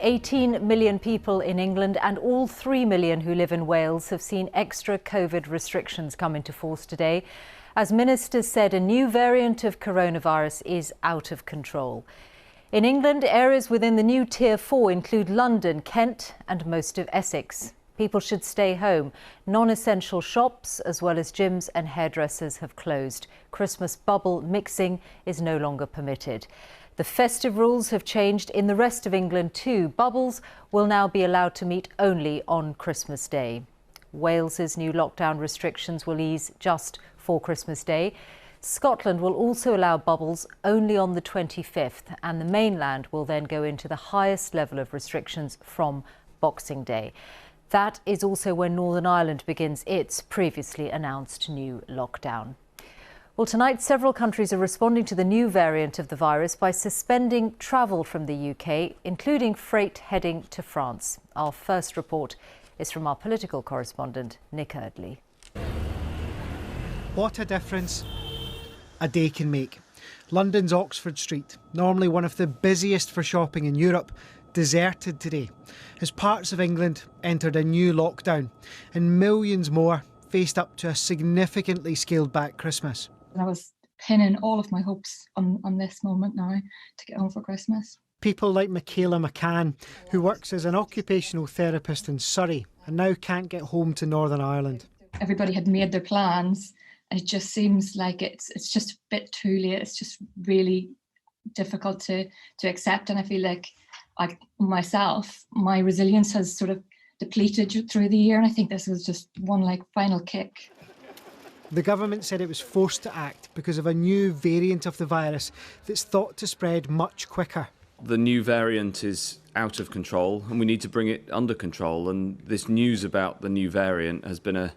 18 million people in England and all 3 million who live in Wales have seen extra COVID restrictions come into force today. As ministers said, a new variant of coronavirus is out of control. In England, areas within the new Tier 4 include London, Kent and most of Essex. People should stay home. Non-essential shops, as well as gyms and hairdressers, have closed. Christmas bubble mixing is no longer permitted. The festive rules have changed in the rest of England too. Bubbles will now be allowed to meet only on Christmas Day. Wales's new lockdown restrictions will ease just for Christmas Day. Scotland will also allow bubbles only on the 25th, and the mainland will then go into the highest level of restrictions from Boxing Day. That is also when Northern Ireland begins its previously announced new lockdown. Well, tonight several countries are responding to the new variant of the virus by suspending travel from the UK, including freight heading to France. Our first report is from our political correspondent, Nick Eardley. What a difference a day can make. London's Oxford Street, normally one of the busiest for shopping in Europe, deserted today as parts of England entered a new lockdown and millions more faced up to a significantly scaled back Christmas. I was pinning all of my hopes on this moment now to get home for Christmas. People like Michaela McCann, who works as an occupational therapist in Surrey and now can't get home to Northern Ireland. Everybody had made their plans and it just seems like it's just a bit too late. It's just really difficult to accept, and I feel like myself, my resilience has sort of depleted through the year, and I think this was just one final kick. The government said it was forced to act because of a new variant of the virus that's thought to spread much quicker. The new variant is out of control and we need to bring it under control, and this news about the new variant has been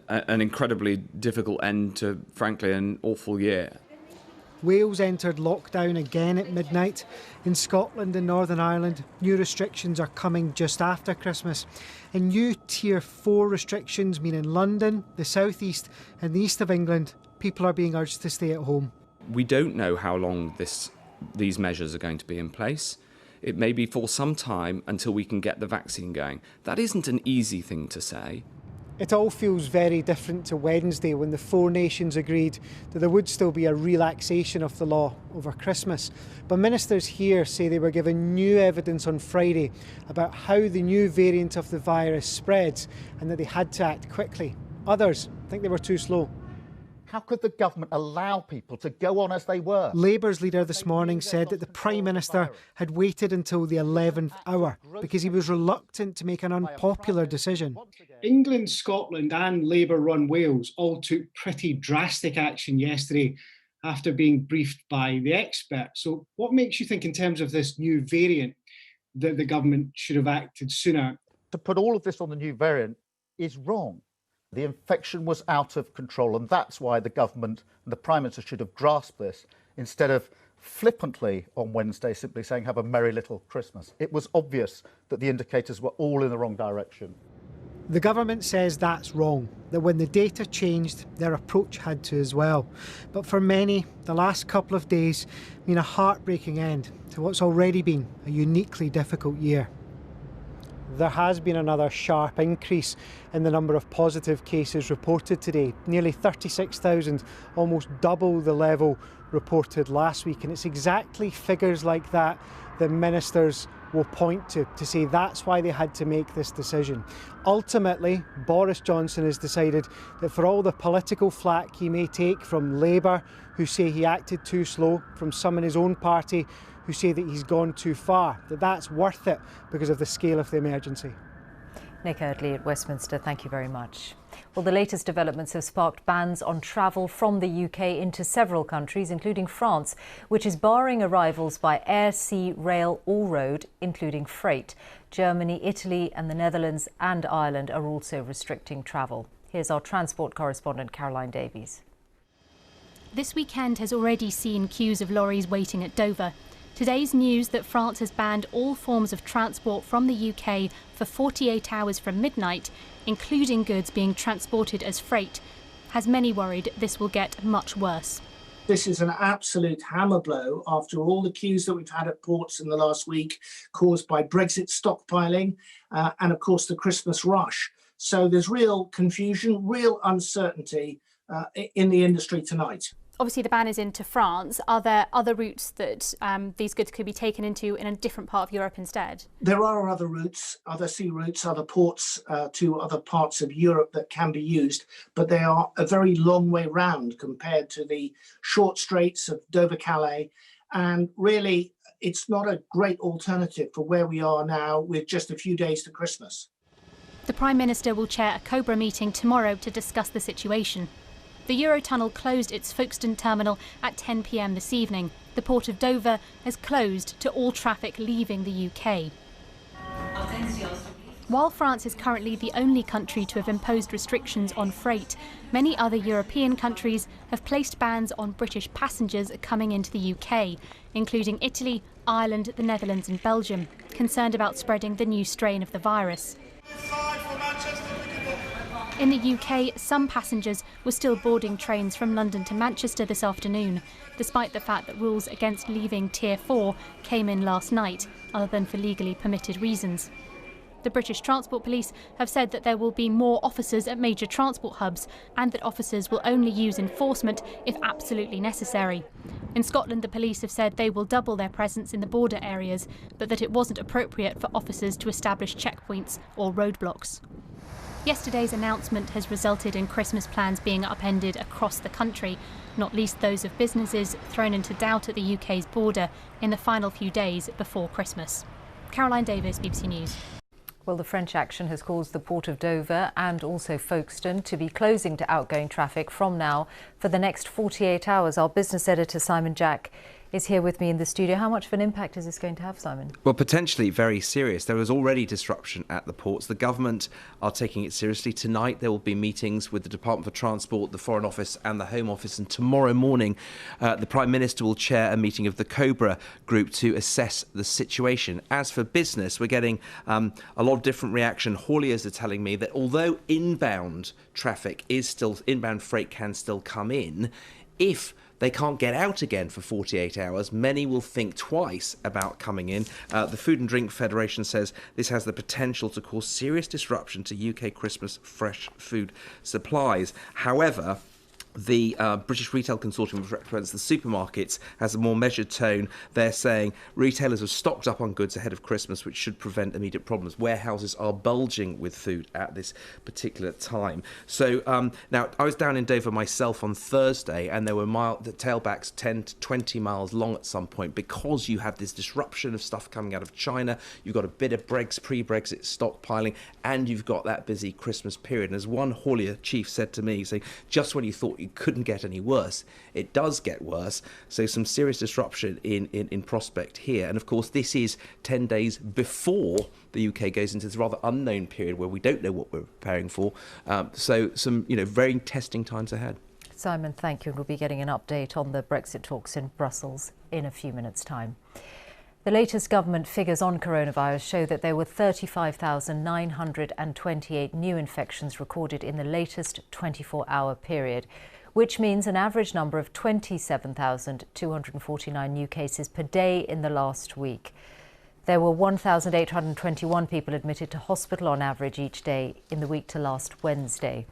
an incredibly difficult end to, frankly, an awful year. Wales entered lockdown again at midnight. In Scotland and Northern Ireland, new restrictions are coming just after Christmas. And new Tier 4 restrictions mean in London, the South East and the East of England, people are being urged to stay at home. We don't know how long these measures are going to be in place. It may be for some time until we can get the vaccine going. That isn't an easy thing to say. It all feels very different to Wednesday when the four nations agreed that there would still be a relaxation of the law over Christmas. But ministers here say they were given new evidence on Friday about how the new variant of the virus spreads and that they had to act quickly. Others think they were too slow. How could the government allow people to go on as they were? Labour's leader this morning said that the Prime Minister had waited until the 11th hour because he was reluctant to make an unpopular decision. England, Scotland and Labour-run Wales all took pretty drastic action yesterday after being briefed by the experts. So what makes you think, in terms of this new variant, that the government should have acted sooner? To put all of this on the new variant is wrong. The infection was out of control, and that's why the government and the Prime Minister should have grasped this instead of flippantly on Wednesday simply saying have a merry little Christmas. It was obvious that the indicators were all in the wrong direction. The government says that's wrong, that when the data changed, their approach had to as well. But for many, the last couple of days mean a heartbreaking end to what's already been a uniquely difficult year. There has been another sharp increase in the number of positive cases reported today, nearly 36,000, almost double the level reported last week. And it's exactly figures like that that ministers will point to say that's why they had to make this decision. Ultimately, Boris Johnson has decided that for all the political flack he may take from Labour, who say he acted too slow, from some in his own party who say that he's gone too far, that's worth it because of the scale of the emergency. Nick Eardley at Westminster, thank you very much. Well, the latest developments have sparked bans on travel from the UK into several countries, including France, which is barring arrivals by air, sea, rail or road, including freight. Germany, Italy and the Netherlands and Ireland are also restricting travel. Here's our transport correspondent, Caroline Davies. This weekend has already seen queues of lorries waiting at Dover. Today's news that France has banned all forms of transport from the UK for 48 hours from midnight, including goods being transported as freight, has many worried this will get much worse. This is an absolute hammer blow after all the queues that we've had at ports in the last week caused by Brexit stockpiling and, of course, the Christmas rush. So there's real confusion, real uncertainty in the industry tonight. Obviously, the ban is into France. Are there other routes that these goods could be taken into in a different part of Europe instead? There are other routes, other sea routes, other ports to other parts of Europe that can be used, but they are a very long way round compared to the short straits of Dover-Calais. And really, it's not a great alternative for where we are now with just a few days to Christmas. The Prime Minister will chair a Cobra meeting tomorrow to discuss the situation. The Eurotunnel closed its Folkestone terminal at 10 p.m. this evening. The port of Dover has closed to all traffic leaving the UK. While France is currently the only country to have imposed restrictions on freight, many other European countries have placed bans on British passengers coming into the UK, including Italy, Ireland, the Netherlands and Belgium, concerned about spreading the new strain of the virus. In the UK, some passengers were still boarding trains from London to Manchester this afternoon, despite the fact that rules against leaving Tier 4 came in last night, other than for legally permitted reasons. The British Transport Police have said that there will be more officers at major transport hubs and that officers will only use enforcement if absolutely necessary. In Scotland, the police have said they will double their presence in the border areas, but that it wasn't appropriate for officers to establish checkpoints or roadblocks. Yesterday's announcement has resulted in Christmas plans being upended across the country, not least those of businesses thrown into doubt at the UK's border in the final few days before Christmas. Caroline Davis, BBC News. Well, the French action has caused the port of Dover and also Folkestone to be closing to outgoing traffic from now for the next 48 hours. Our business editor, Simon Jack, is here with me in the studio. How much of an impact is this going to have, Simon? Well, potentially very serious. There was already disruption at the ports. The government are taking it seriously. Tonight there will be meetings with the Department for Transport, the Foreign Office and the Home Office. And tomorrow morning, the Prime Minister will chair a meeting of the Cobra group to assess the situation. As for business, we're getting a lot of different reaction. Hauliers are telling me that although inbound traffic is still, inbound freight can still come in, if they can't get out again for 48 hours, many will think twice about coming in. The Food and Drink Federation says this has the potential to cause serious disruption to UK Christmas fresh food supplies. However, the British Retail Consortium, which represents the supermarkets, has a more measured tone. They're saying retailers have stocked up on goods ahead of Christmas, which should prevent immediate problems. Warehouses are bulging with food at this particular time. So now, I was down in Dover myself on Thursday, and there were the tailbacks 10 to 20 miles long at some point because you have this disruption of stuff coming out of China. You've got a bit of pre-Brexit stockpiling, and you've got that busy Christmas period. And as one haulier chief said to me, saying, just when you thought you couldn't get any worse, it does get worse. So some serious disruption in prospect here. And of course, this is 10 days before the UK goes into this rather unknown period where we don't know what we're preparing for. So some, very testing times ahead. Simon, thank you. We'll be getting an update on the Brexit talks in Brussels in a few minutes' time. The latest government figures on coronavirus show that there were 35,928 new infections recorded in the latest 24-hour period, which means an average number of 27,249 new cases per day in the last week. There were 1,821 people admitted to hospital on average each day in the week to last Wednesday.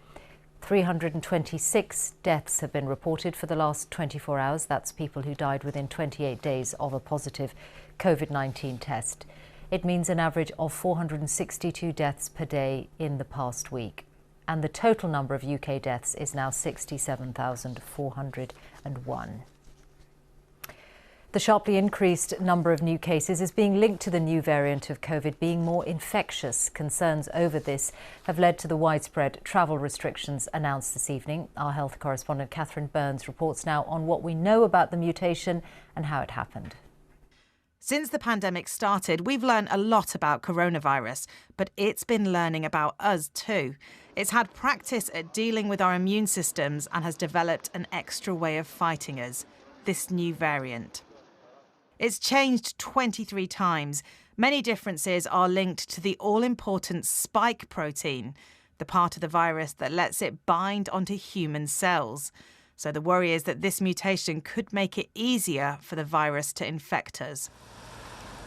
326 deaths have been reported for the last 24 hours. That's people who died within 28 days of a positive COVID-19 test. It means an average of 462 deaths per day in the past week. And the total number of UK deaths is now 67,401. The sharply increased number of new cases is being linked to the new variant of COVID being more infectious. Concerns over this have led to the widespread travel restrictions announced this evening. Our health correspondent Catherine Burns reports now on what we know about the mutation and how it happened. Since the pandemic started, we've learned a lot about coronavirus, but it's been learning about us too. It's had practice at dealing with our immune systems and has developed an extra way of fighting us, this new variant. It's changed 23 times. Many differences are linked to the all-important spike protein, the part of the virus that lets it bind onto human cells. So the worry is that this mutation could make it easier for the virus to infect us.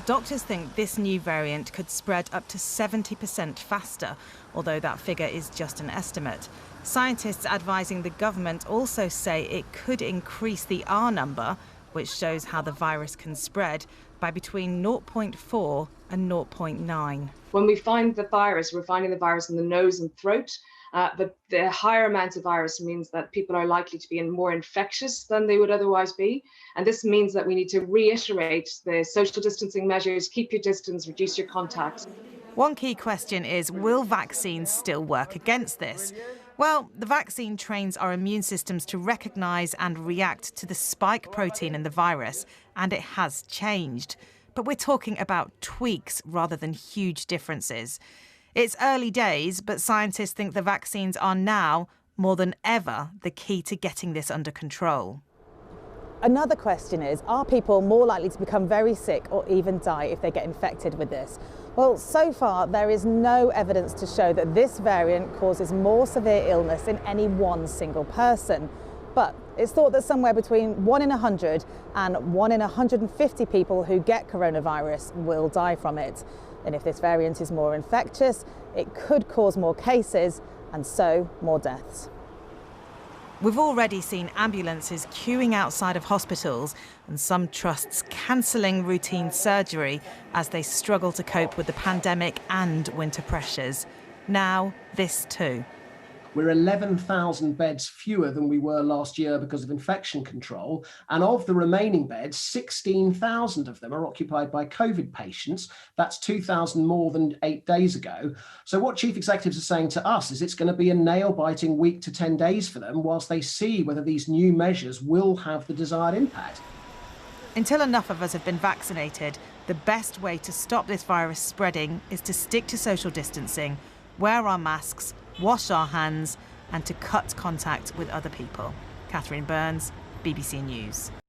Doctors think this new variant could spread up to 70% faster, although that figure is just an estimate. Scientists advising the government also say it could increase the R number, which shows how the virus can spread, by between 0.4 and 0.9. When we find the virus, we're finding the virus in the nose and throat. But the higher amount of virus means that people are likely to be more infectious than they would otherwise be. And this means that we need to reiterate the social distancing measures, keep your distance, reduce your contacts. One key question is, will vaccines still work against this? Well, the vaccine trains our immune systems to recognise and react to the spike protein in the virus, and it has changed. But we're talking about tweaks rather than huge differences. It's early days, but scientists think the vaccines are now, more than ever, the key to getting this under control. Another question is, are people more likely to become very sick or even die if they get infected with this? Well, so far there is no evidence to show that this variant causes more severe illness in any one single person. But it's thought that somewhere between 1 in 100 and 1 in 150 people who get coronavirus will die from it. And if this variant is more infectious, it could cause more cases and so more deaths. We've already seen ambulances queuing outside of hospitals and some trusts cancelling routine surgery as they struggle to cope with the pandemic and winter pressures. Now, this too. We're 11,000 beds fewer than we were last year because of infection control. And of the remaining beds, 16,000 of them are occupied by COVID patients. That's 2,000 more than 8 days ago. So what chief executives are saying to us is it's going to be a nail-biting week to 10 days for them whilst they see whether these new measures will have the desired impact. Until enough of us have been vaccinated, the best way to stop this virus spreading is to stick to social distancing, wear our masks, wash our hands, and to cut contact with other people. Catherine Burns, BBC News.